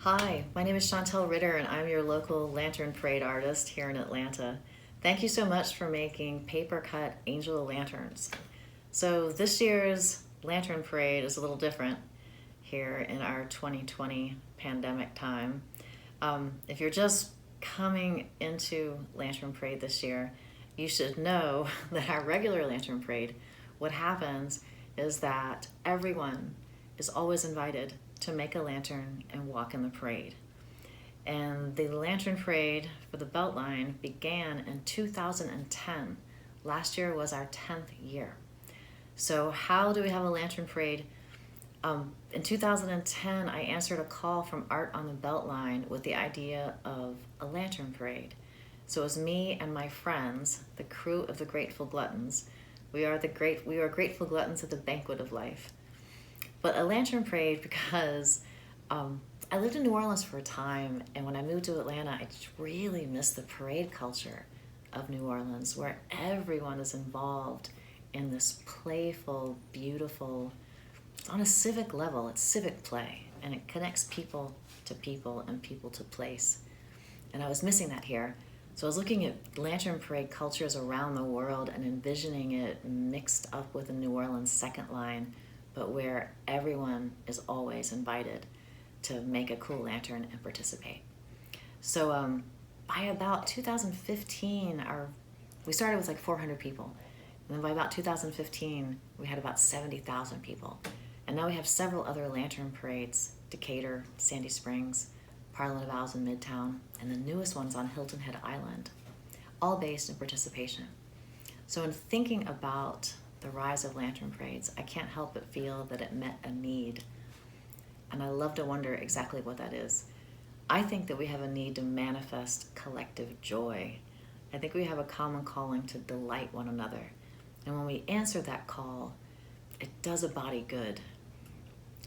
Hi, my name is Chantel Ritter, and I'm your local lantern parade artist here in Atlanta. Thank you so much for making paper cut angel lanterns. So, this year's lantern parade is a little different here in our 2020 pandemic time. If you're just coming into Lantern Parade this year, you should know that our regular Lantern Parade, what happens is that everyone is always invited to make a lantern and walk in the parade. And the Lantern Parade for the Beltline began in 2010. Last year was our 10th year. So, how do we have a Lantern Parade? In 2010, I answered a call from Art on the Beltline with the idea of a lantern parade. So it was me and my friends, the crew of the Grateful Gluttons. We are grateful gluttons at the banquet of life. But a lantern parade because I lived in New Orleans for a time, and when I moved to Atlanta, I just really missed the parade culture of New Orleans, where everyone is involved in this playful, beautiful, on a civic level, it's civic play, and it connects people to people and people to place. And I was missing that here. So I was looking at lantern parade cultures around the world and envisioning it mixed up with the New Orleans second line, but where everyone is always invited to make a cool lantern and participate. So by about 2015, we started with like 400 people. And then by about 2015, we had about 70,000 people. And now we have several other lantern parades, Decatur, Sandy Springs, Parliament of Owls in Midtown, and the newest one's on Hilton Head Island, all based in participation. So in thinking about the rise of lantern parades, I can't help but feel that it met a need. And I love to wonder exactly what that is. I think that we have a need to manifest collective joy. I think we have a common calling to delight one another. And when we answer that call, it does a body good.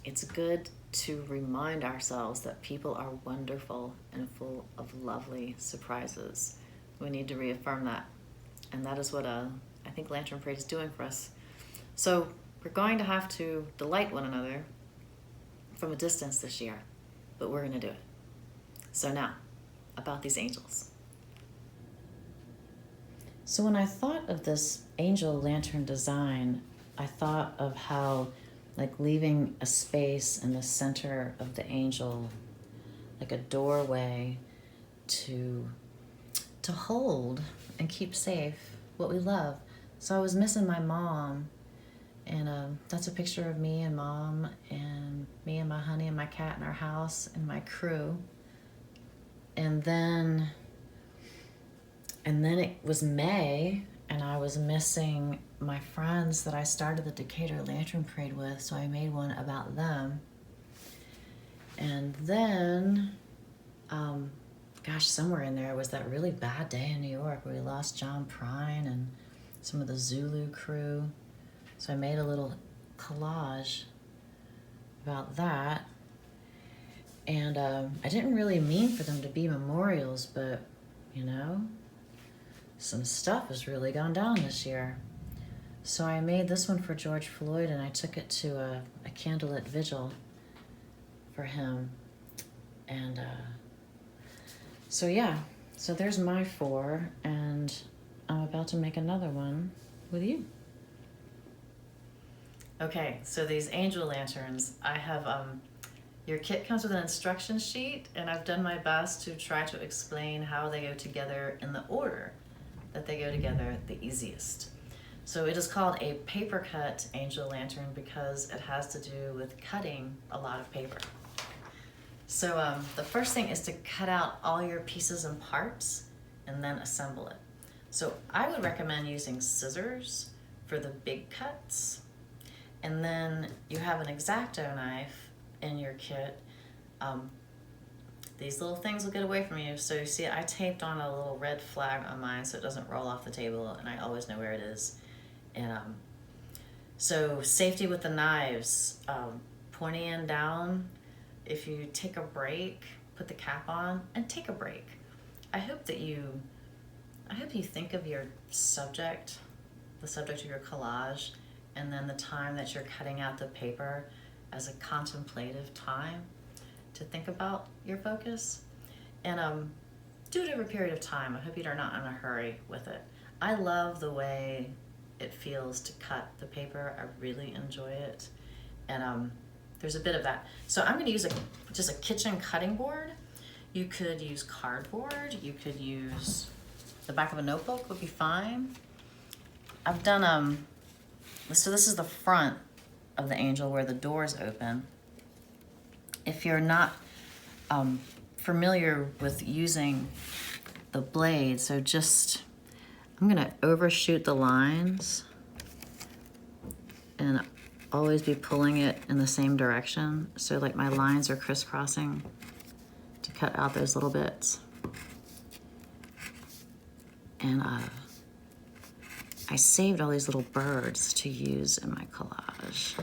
It's good to remind ourselves that people are wonderful and full of lovely surprises. We need to reaffirm that. And that is what I think Lantern Parade is doing for us. So we're going to have to delight one another from a distance this year, but we're going to do it. So now, about these angels. So when I thought of this angel lantern design, I thought of how like leaving a space in the center of the angel, like a doorway to hold and keep safe what we love. So I was missing my mom, and that's a picture of me and mom and me and my honey and my cat in our house and my crew. And then it was May, and I was missing my friends that I started the Decatur Lantern Parade with, so I made one about them. And then, somewhere in there was that really bad day in New York where we lost John Prine and some of the Zulu crew. So I made a little collage about that. And I didn't really mean for them to be memorials, but, some stuff has really gone down this year. So I made this one for George Floyd, and I took it to a candlelit vigil for him. And so there's my 4, and I'm about to make another one with you. Okay, so these angel lanterns, I have, your kit comes with an instruction sheet, and I've done my best to try to explain how they go together in the order that they go together the easiest. So it is called a paper cut angel lantern because it has to do with cutting a lot of paper. So the first thing is to cut out all your pieces and parts and then assemble it. So I would recommend using scissors for the big cuts. And then you have an X-Acto knife in your kit. These little things will get away from you. So you see, I taped on a little red flag on mine so it doesn't roll off the table, and I always know where it is. And so safety with the knives, pointy end down. If you take a break, put the cap on and take a break. I hope you think of your subject, the subject of your collage, and then the time that you're cutting out the paper as a contemplative time to think about your focus. And do it over a period of time. I hope you're not in a hurry with it. I love the way it feels to cut the paper. I really enjoy it. And there's a bit of that. So I'm gonna use just a kitchen cutting board. You could use cardboard. You could use the back of a notebook would be fine. I've done, so this is the front of the angel where the doors open. If you're not familiar with using the blade, so just, I'm gonna overshoot the lines and always be pulling it in the same direction. So like my lines are crisscrossing to cut out those little bits. And I saved all these little birds to use in my collage.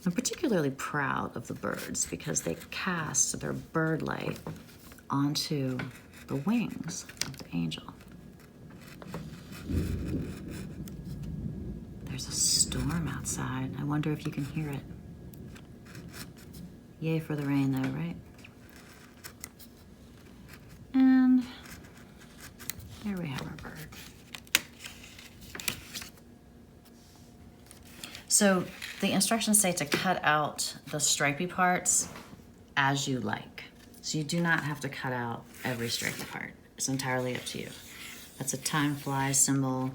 I'm particularly proud of the birds because they cast their bird light onto the wings of the angel. There's a storm outside. I wonder if you can hear it. Yay for the rain though, right? And there we have our bird. So the instructions say to cut out the stripy parts as you like. So you do not have to cut out every stripy part. It's entirely up to you. That's a time flies symbol.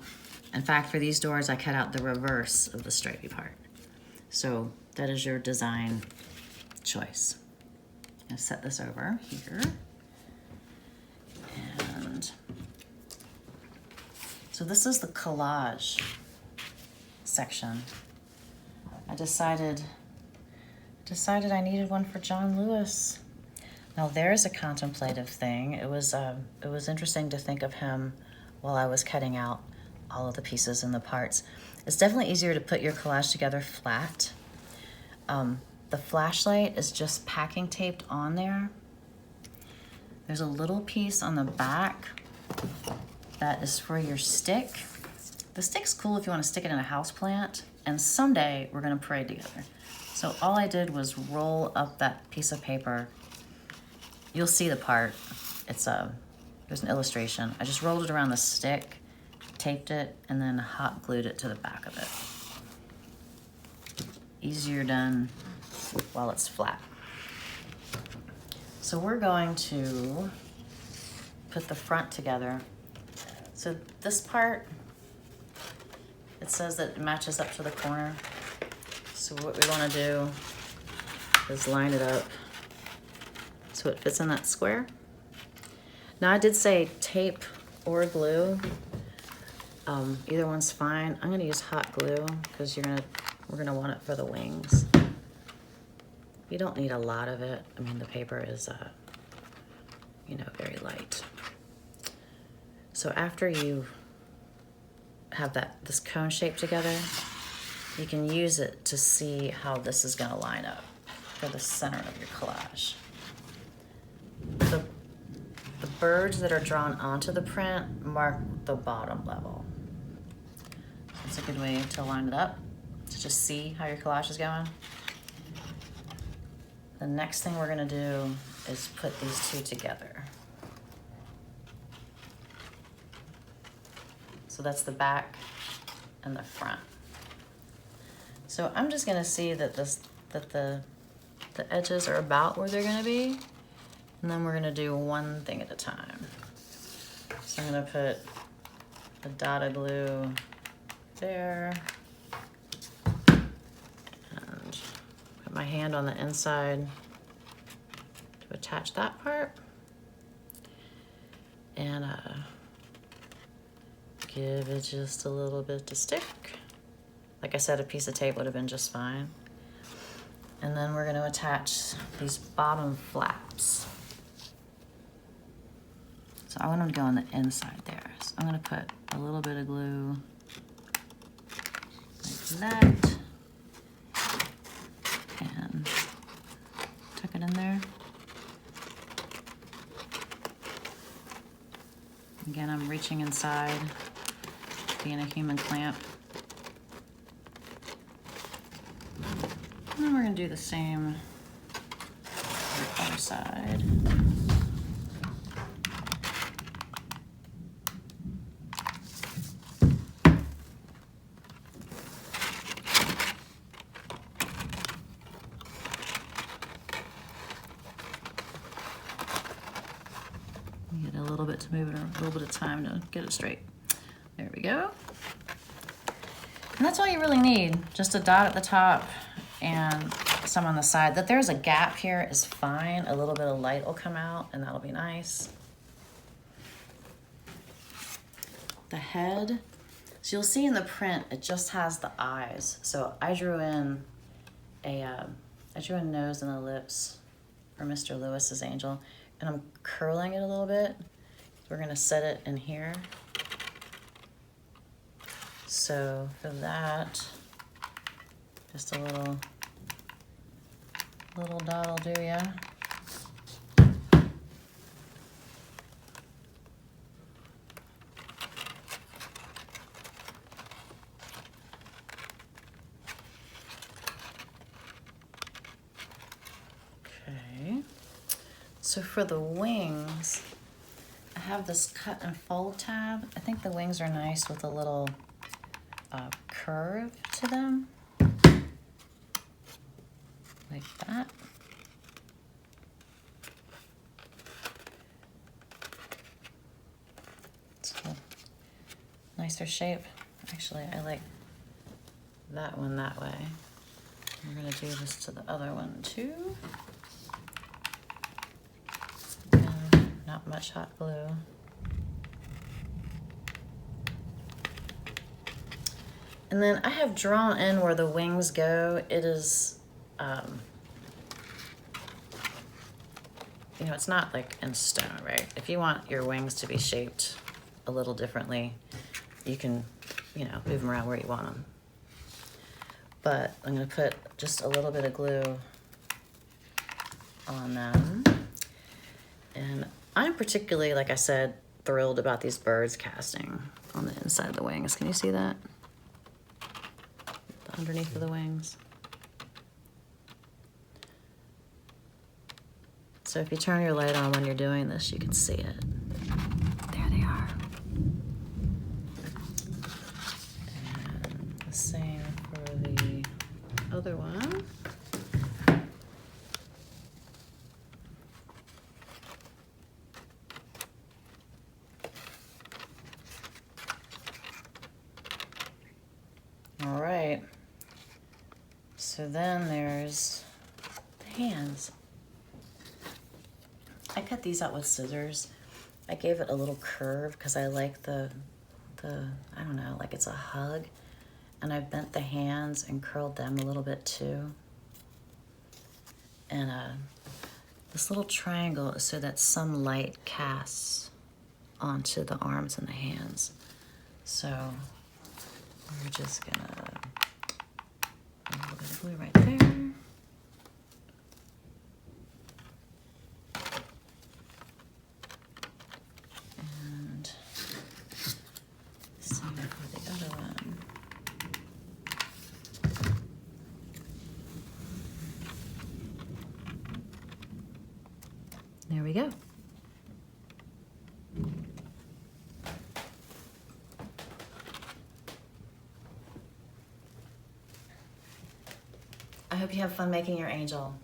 In fact, for these doors, I cut out the reverse of the stripy part. So that is your design choice. I'll set this over here. And so this is the collage section. I decided I needed one for John Lewis. Now there's a contemplative thing. It was interesting to think of him while I was cutting out all of the pieces and the parts. It's definitely easier to put your collage together flat. The flashlight is just packing taped on there. There's a little piece on the back that is for your stick. The stick's cool if you want to stick it in a house plant, and someday we're gonna pray together. So all I did was roll up that piece of paper. You'll see the part. There's an illustration. I just rolled it around the stick, taped it, and then hot glued it to the back of it. Easier done while it's flat. So we're going to put the front together. So this part, it says that it matches up to the corner. So what we want to do is line it up so it fits in that square. Now I did say tape or glue. Either one's fine. I'm gonna use hot glue because we're gonna want it for the wings. You don't need a lot of it. I mean, the paper is, very light. So after you have this cone shape together, you can use it to see how this is gonna line up for the center of your collage. The birds that are drawn onto the print mark the bottom level. That's a good way to line it up, to just see how your collage is going. The next thing we're gonna do is put these two together. So that's the back and the front. So I'm just gonna see that the edges are about where they're gonna be, and then we're gonna do one thing at a time. So I'm gonna put the dotted glue there, and put my hand on the inside to attach that part, and give it just a little bit to stick. Like I said, a piece of tape would have been just fine. And then we're going to attach these bottom flaps. So I want them to go on the inside there. So I'm going to put a little bit of glue like that. And tuck it in there. Again, I'm reaching inside, being a human clamp. And then we're gonna do the same for the other side. Get a little bit to move it, a little bit of time to get it straight. There we go. And that's all you really need. Just a dot at the top and some on the side. That there's a gap here is fine. A little bit of light will come out and that'll be nice. The head, so you'll see in the print, it just has the eyes. So I drew in a nose and the lips for Mr. Lewis's angel, and I'm curling it a little bit. We're gonna set it in here. So for that, just a little dot will do ya. Okay, so for the wings, I have this cut and fold tab. I think the wings are nice with a little curve to them, like that. It's a nicer shape. Actually, I like that one that way. We're gonna do this to the other one too. And not much hot glue. And then I have drawn in where the wings go. It is, you know, it's not like in stone, right? If you want your wings to be shaped a little differently, you can, you know, move them around where you want them. But I'm gonna put just a little bit of glue on them. And I'm particularly, like I said, thrilled about these birds casting on the inside of the wings. Can you see that? Underneath of the wings. So if you turn your light on when you're doing this, you can see it. There they are. And the same for the other one. All right. So then there's the hands. I cut these out with scissors. I gave it a little curve because I like the I don't know, like it's a hug. And I bent the hands and curled them a little bit too. And this little triangle is so that some light casts onto the arms and the hands. So we're just gonna a little bit of glue right there. And same for the other one. There we go. I hope you have fun making your angel.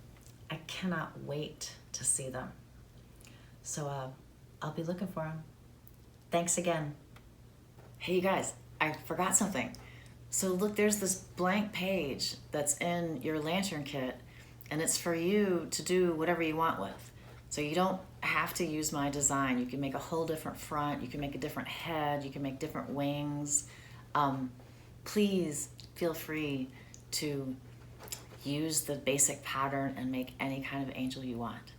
I cannot wait to see them. So I'll be looking for them. Thanks again. Hey you guys, I forgot something. So look, there's this blank page that's in your lantern kit, and it's for you to do whatever you want with. So you don't have to use my design. You can make a whole different front, you can make a different head, you can make different wings. Please feel free to use the basic pattern and make any kind of angel you want.